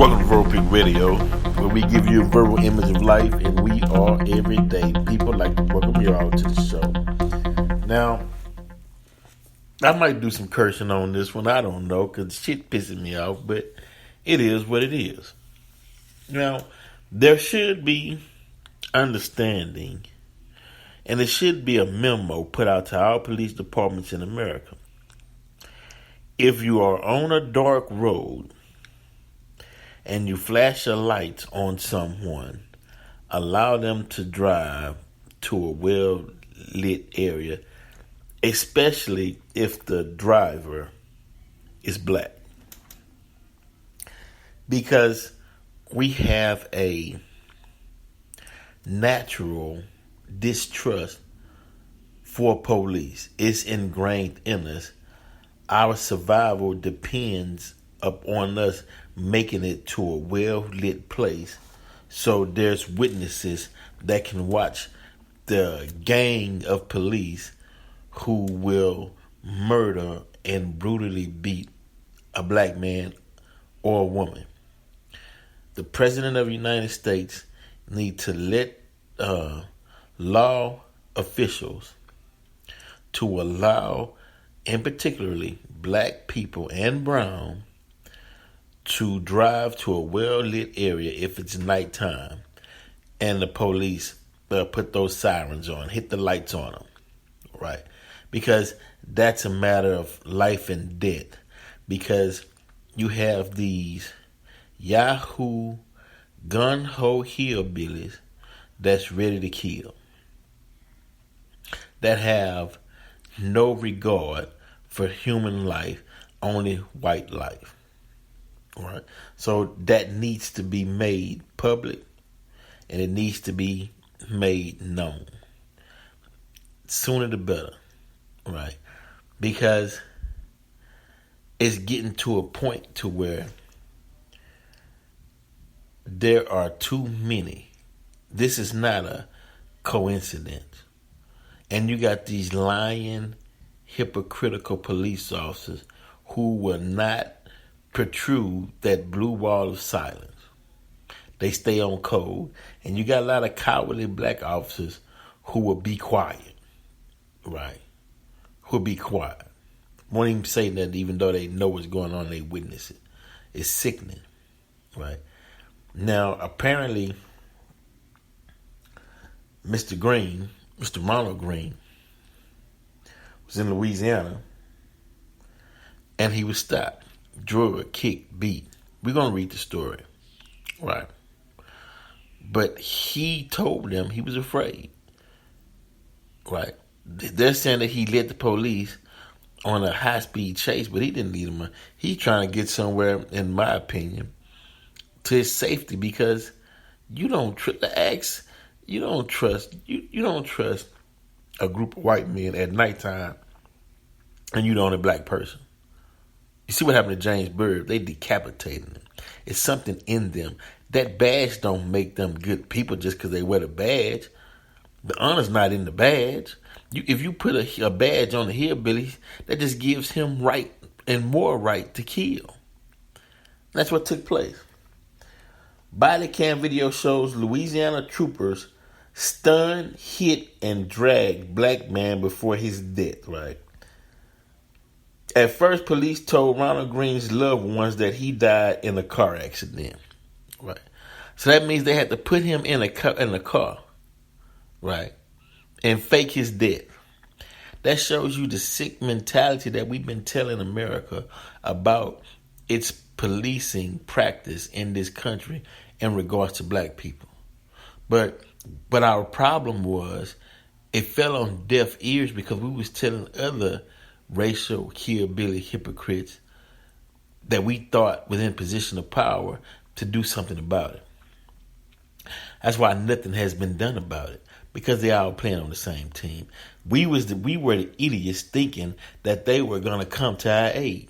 Welcome to Verbal Peak Radio, where we give you a verbal image of life, and we are everyday people. Like to welcome you all to the show. Now, I might do some cursing on this one. I don't know, because shit pissing me off, but it is what it is. Now, there should be understanding, and there should be a memo put out to all police departments in America. If you are on a dark road and you flash your lights on someone, allow them to drive to a well-lit area, especially if the driver is black. Because we have a natural distrust for police. It's ingrained in us. Our survival depends upon us making it to a well-lit place so there's witnesses that can watch the gang of police who will murder and brutally beat a black man or a woman. The President of the United States needs to let law officials to allow, in particularly black people and brown, to drive to a well-lit area if it's nighttime, and the police put those sirens on, hit the lights on them, right? Because that's a matter of life and death. Because you have these Yahoo gun-ho hillbillies that's ready to kill, that have no regard for human life, only white life. Right? So that needs to be made public, and it needs to be made known. Sooner the better, right? Because it's getting to a point to where there are too many. This is not a coincidence. And you got these lying, hypocritical police officers who will not protrude that blue wall of silence. They stay on code. And you got a lot of cowardly black officers who will be quiet. Right? Who will be quiet. Won't even say that even though they know what's going on, they witness it. It's sickening. Right? Now, apparently, Mr. Ronald Greene, was in Louisiana, and he was stopped, drug, kicked, beat. We're going to read the story, right? But he told them he was afraid, right? They're saying that he led the police on a high-speed chase, but he didn't lead them. He's trying to get somewhere, in my opinion, to his safety, because you don't trust a group of white men at nighttime, and you the only black person. You see what happened to James Byrd? They decapitated him. It's something in them. That badge don't make them good people just because they wear the badge. The honor's not in the badge. If you put a badge on the hillbilly, that just gives him right and more right to kill. That's what took place. Body cam video shows Louisiana troopers stun, hit, and drag black man before his death, right? At first, police told Ronald Greene's loved ones that he died in a car accident, right? So that means they had to put him in a car, right, and fake his death. That shows you the sick mentality that we've been telling America about its policing practice in this country in regards to black people. But our problem was it fell on deaf ears because we was telling other racial hillbilly hypocrites that we thought was in position of power to do something about it. That's why nothing has been done about it, because they all playing on the same team. We were the idiots thinking that they were going to come to our aid.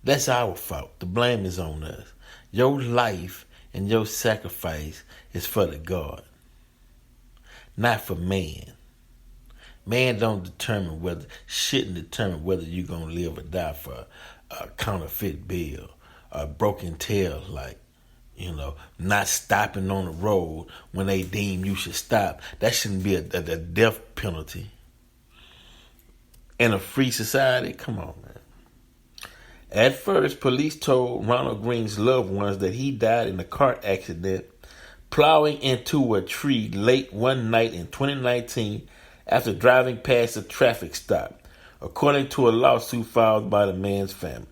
That's our fault. The blame is on us. Your life and your sacrifice is for the God, not for man. Man shouldn't determine whether you're going to live or die for a counterfeit bill, a broken tail, like, not stopping on the road when they deem you should stop. That shouldn't be a death penalty. In a free society, come on, man. At first, police told Ronald Greene's loved ones that he died in a car accident plowing into a tree late one night in 2019 after driving past a traffic stop, according to a lawsuit filed by the man's family.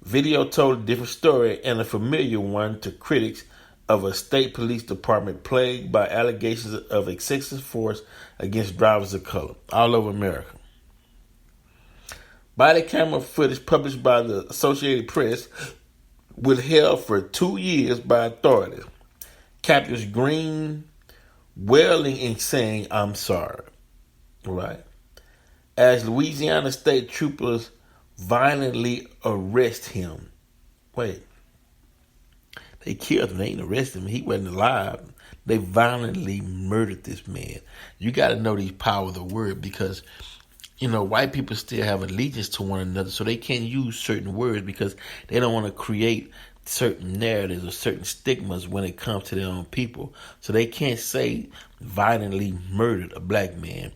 Video told a different story and a familiar one to critics of a state police department plagued by allegations of excessive force against drivers of color all over America. Body camera footage published by the Associated Press, withheld for 2 years by authorities, captures Greene wailing and saying, "I'm sorry." Right? As Louisiana state troopers violently arrest him. Wait. They killed him. They ain't arrested him. He wasn't alive. They violently murdered this man. You got to know these power of the word, because white people still have allegiance to one another, so they can't use certain words because they don't want to create certain narratives or certain stigmas when it comes to their own people. So they can't say violently murdered a black man.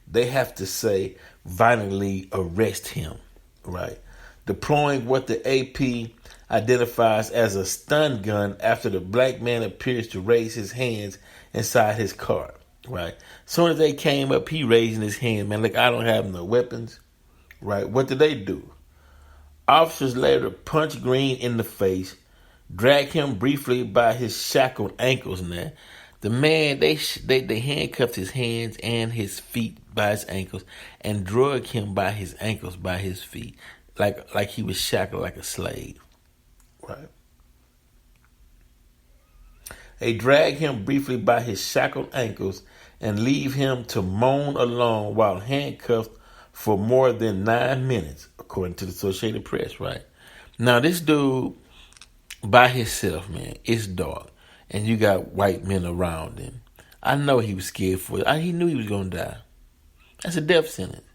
They have to say violently arrest him, right? Deploying what the AP identifies as a stun gun after the black man appears to raise his hands inside his car. Right. Soon as they came up, he raising his hand, man, like, I don't have no weapons. Right. What did they do? Officers later punched Greene in the face, dragged him briefly by his shackled ankles. Now, the man, they handcuffed his hands and his feet by his ankles and drug him by his ankles, by his feet, like he was shackled like a slave. Right. They drag him briefly by his shackled ankles and leave him to moan alone while handcuffed for more than 9 minutes, according to the Associated Press, right? Now, this dude, by himself, man, it's dark, and you got white men around him. I know he was scared for it. He knew he was going to die. That's a death sentence.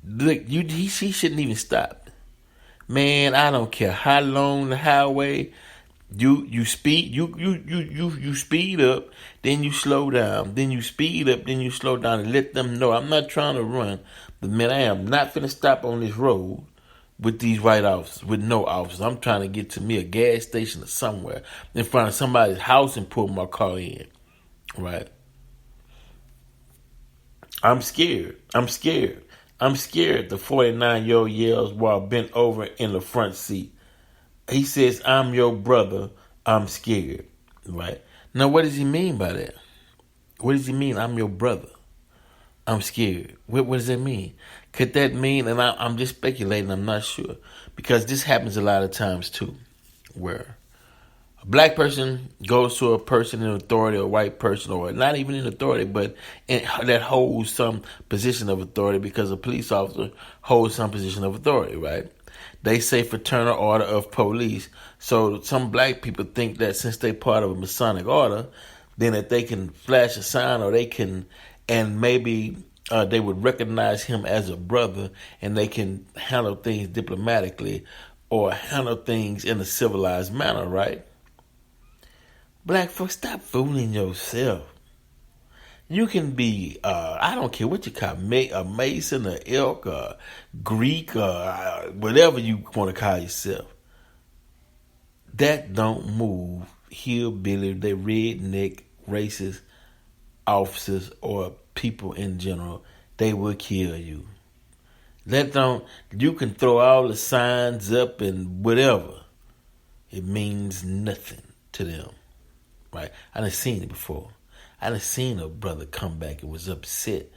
Look, he shouldn't even stop. Man, I don't care how long the highway. You speed you speed up, then you slow down, then you speed up, then you slow down, and let them know I'm not trying to run, but man, I am not finna stop on this road with these white officers, with no officers. I'm trying to get to me a gas station or somewhere in front of somebody's house and pull my car in. Right? I'm scared. The 49-year-old yells while bent over in the front seat. He says, "I'm your brother. I'm scared." Right? Now, what does he mean by that? What does he mean, "I'm your brother? I'm scared"? What does that mean? Could that mean, and I'm just speculating, I'm not sure, because this happens a lot of times too, where a black person goes to a person in authority, a white person, or not even in authority, but that holds some position of authority, because a police officer holds some position of authority, right? They say fraternal order of police. So some black people think that since they part of a Masonic order, then that they can flash a sign, or they can, and maybe they would recognize him as a brother, and they can handle things diplomatically or handle things in a civilized manner, right? Black folks, stop fooling yourself. You can be, I don't care what you call it, a Mason, a Elk, a Greek, whatever you want to call yourself. That don't move hillbilly, they redneck, racist officers or people in general. They will kill you. You can throw all the signs up and whatever. It means nothing to them, right? I done seen it before. I done seen a brother come back and was upset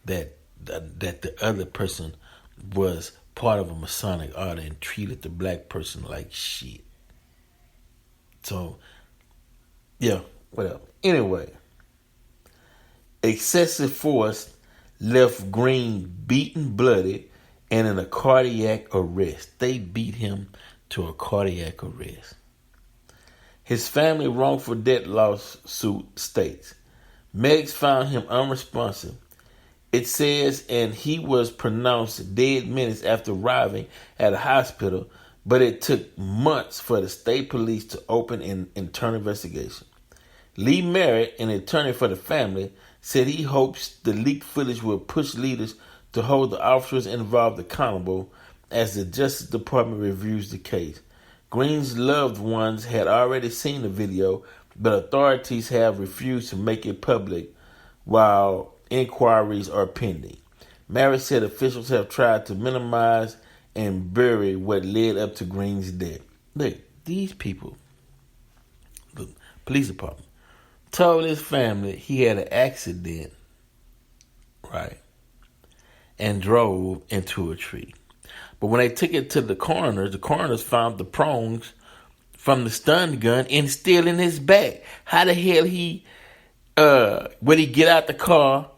that the other person was part of a Masonic order and treated the black person like shit. So, yeah, whatever. Anyway, excessive force left Greene beaten, bloody, and in a cardiac arrest. They beat him to a cardiac arrest. His family wrongful death lawsuit states, medics found him unresponsive. It says, and he was pronounced dead minutes after arriving at a hospital but it took months for the state police to open an internal investigation. Lee Merritt, an attorney for the family, said he hopes the leaked footage will push leaders to hold the officers involved accountable as the Justice Department reviews the case. Greene's loved ones had already seen the video, but authorities have refused to make it public while inquiries are pending. Merritt said officials have tried to minimize and bury what led up to Greene's death. Look, these people, the police department, told his family he had an accident, right, and drove into a tree. But when they took it to the coroners found the prongs from the stun gun and still in his back. How the hell would he get out the car,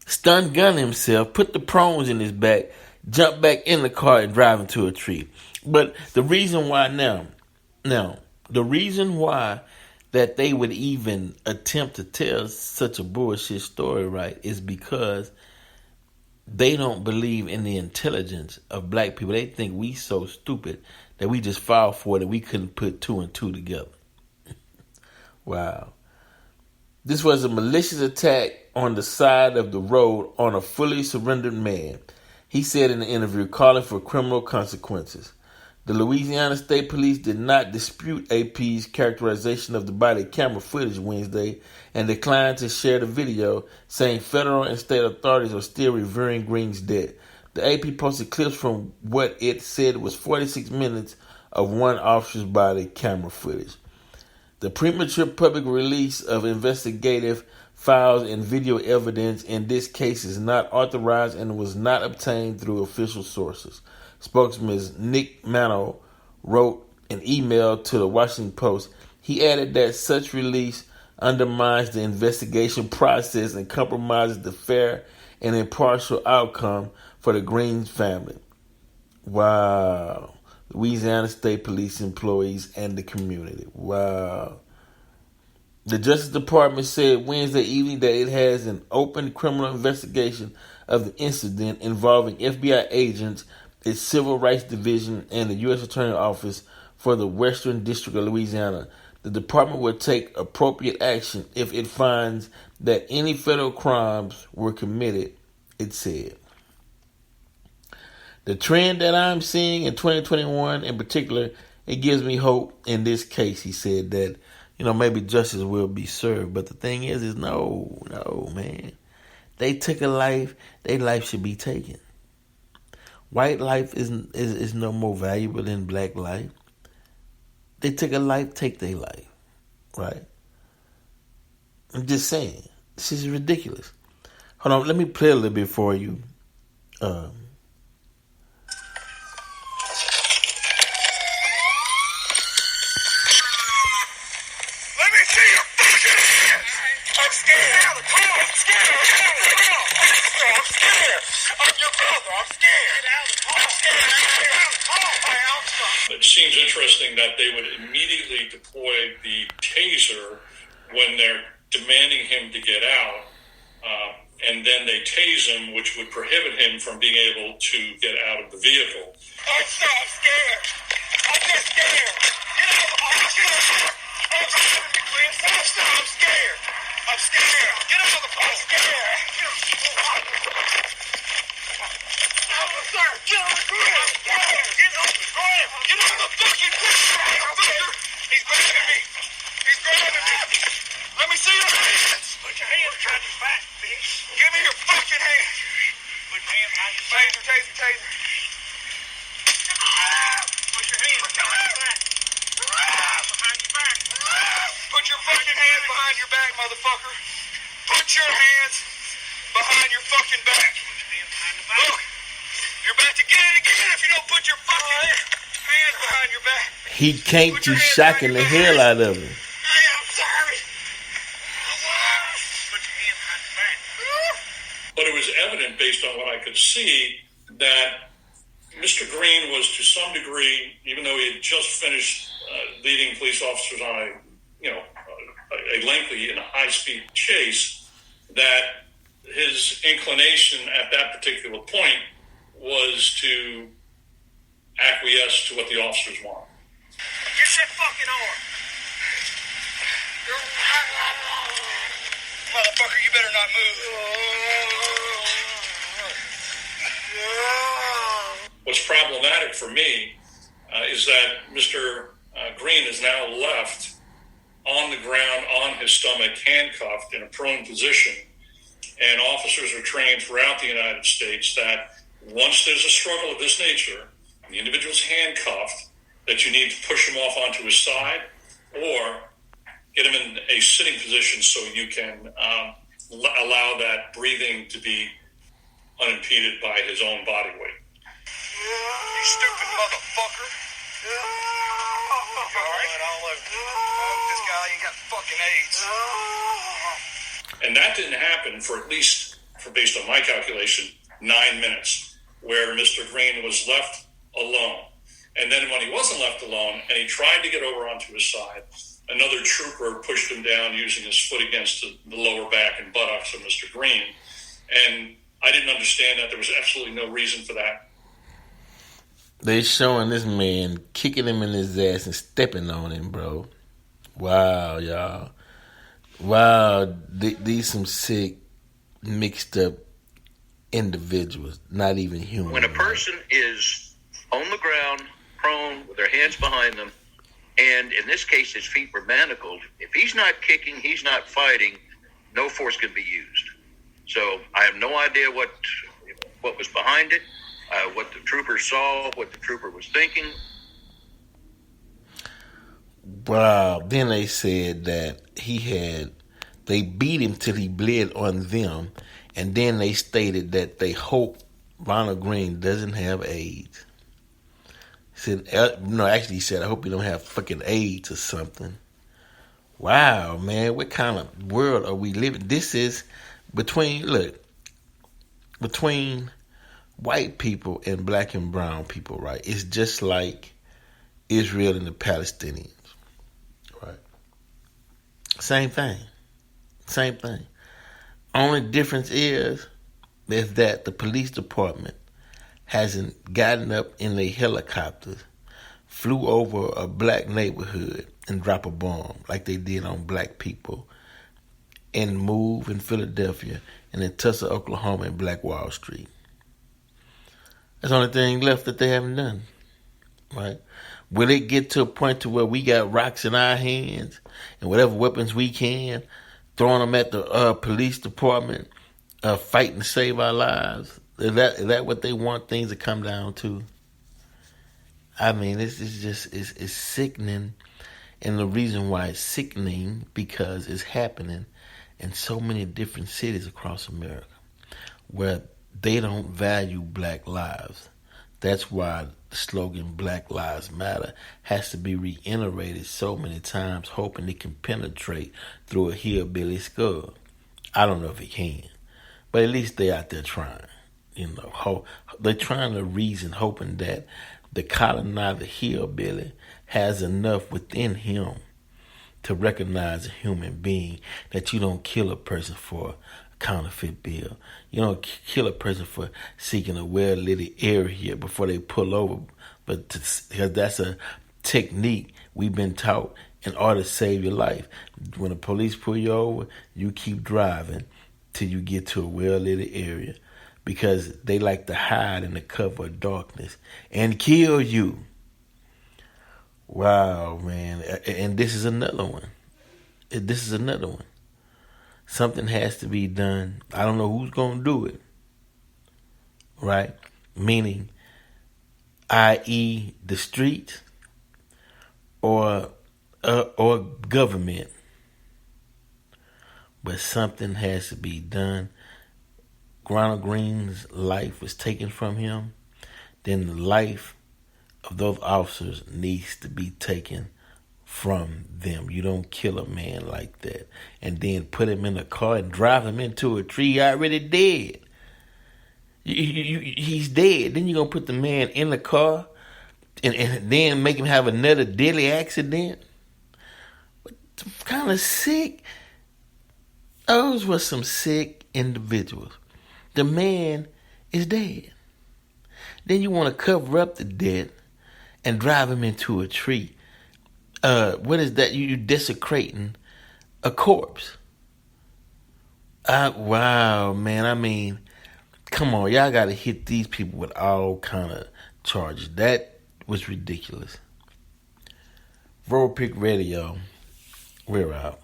stun gun himself, put the prongs in his back, jump back in the car and drive into a tree? But the reason why the reason why that they would even attempt to tell such a bullshit story, right, is because they don't believe in the intelligence of black people. They think we so stupid that we just fall for it and we couldn't put two and two together. Wow. This was a malicious attack on the side of the road on a fully surrendered man, he said in the interview, calling for criminal consequences. The Louisiana State Police did not dispute AP's characterization of the body camera footage Wednesday and declined to share the video, saying federal and state authorities are still reviewing Greene's death. The AP posted clips from what it said was 46 minutes of one officer's body camera footage. The premature public release of investigative files and video evidence in this case is not authorized and was not obtained through official sources. Spokesman Nick Mano wrote an email to the Washington Post. He added that such release undermines the investigation process and compromises the fair and impartial outcome for the Greene family. Wow. Louisiana State Police employees and the community. Wow. The Justice Department said Wednesday evening that it has an open criminal investigation of the incident involving FBI agents, its Civil Rights Division, and the U.S. Attorney's Office for the Western District of Louisiana. The department will take appropriate action if it finds that any federal crimes were committed, it said. The trend that I'm seeing in 2021 in particular, it gives me hope in this case, he said, that, maybe justice will be served. But the thing is no, man. They took a life, their life should be taken. White life is no more valuable than black life. They took a life, take their life, right? I'm just saying, this is ridiculous. Hold on, let me play a little bit for you. It seems interesting that they would immediately deploy the taser when they're demanding him to get out, and then they tase him, which would prohibit him from being able to get out of the vehicle. I'm scared. I'm just scared. Get out of the car. I'm scared. I'm scared. Get out of the car. I'm scared. Officer, get on the ground. I'm scared. Get on the ground. Get on the fucking ground, motherfucker. He's grabbing me. He's grabbing me. Let me see your hands. Put your hands behind your back, bitch. Give me your fucking hands. Put your hands behind your back. Taser. Put your hands behind your back. Behind your back. Put your fucking hands behind your back, motherfucker. Put your hands behind your fucking back. Put your hands behind the back. Look, you're about to get it again if you don't put your fucking hands behind your back. He can't be shocking the hell out of him. I'm sorry. Put your hands behind your back. But it was evident, based on what I could see, that Mr. Greene was, to some degree, even though he had just finished leading police officers on a lengthy and high-speed chase, that his inclination at that particular point was to acquiesce to what the officers want. Get that fucking arm. Motherfucker, you better not move. What's problematic for me is that Mr. Greene is now left on the ground, on his stomach, handcuffed in a prone position. And officers are trained throughout the United States that once there's a struggle of this nature, the individual's handcuffed, that you need to push him off onto his side or get him in a sitting position so you can allow that breathing to be unimpeded by his own body weight. You stupid motherfucker. You all right? Oh, this guy ain't got fucking AIDS. And that didn't happen for at least, based on my calculation, 9 minutes, where Mr. Greene was left alone. And then when he wasn't left alone and he tried to get over onto his side, another trooper pushed him down using his foot against the lower back and buttocks of Mr. Greene. And I didn't understand that. There was absolutely no reason for that. They showing this man kicking him in his ass and stepping on him, bro. Wow, y'all. Wow, these some sick, mixed up individuals, not even human. When a person is on the ground, prone, with their hands behind them, and in this case his feet were manacled, if he's not kicking, he's not fighting, no force can be used. So I have no idea what was behind it, what the trooper saw, what the trooper was thinking. Wow. Then they said that they beat him till he bled on them, and then they stated that they hope Ronald Greene doesn't have AIDS. He said, he said, I hope you don't have fucking AIDS or something. Wow, man, what kind of world are we living? This is between white people and black and brown people, right? It's just like Israel and the Palestinians, right? Same thing. Only difference is that the police department hasn't gotten up in their helicopters, flew over a black neighborhood and dropped a bomb like they did on black people and Move in Philadelphia and in Tulsa, Oklahoma and Black Wall Street. That's the only thing left that they haven't done, right? Will it get to a point to where we got rocks in our hands and whatever weapons we can, throwing them at the police department, fighting to save our lives? Is that what they want things to come down to? I mean, it's sickening. And the reason why it's sickening, because it's happening in so many different cities across America where they don't value black lives. That's why the slogan Black Lives Matter has to be reiterated so many times, hoping it can penetrate through a hillbilly skull. I don't know if it can, but at least they're out there trying. They're trying to reason, hoping that the colonizer hillbilly has enough within him to recognize a human being, that you don't kill a person for a counterfeit bill. You don't kill a person for seeking a well-lit area before they pull over, because that's a technique we've been taught in order to save your life. When the police pull you over, you keep driving till you get to a well-lit area, because they like to hide in the cover of darkness and kill you. Wow, man. And this is another one. Something has to be done. I don't know who's going to do it, right? Meaning, i.e., the streets or government. But something has to be done. Ronald Greene's life was taken from him. Then the life of those officers needs to be taken from them. You don't kill a man like that and then put him in a car and drive him into a tree already dead. He's dead. Then you're going to put the man in the car and then make him have another deadly accident? What kind of sick? Those were some sick individuals. The man is dead. Then you want to cover up the death and drive him into a tree. What is that? You desecrating a corpse. Wow, man. I mean, come on. Y'all got to hit these people with all kind of charges. That was ridiculous. Roll Pick Radio. We're out.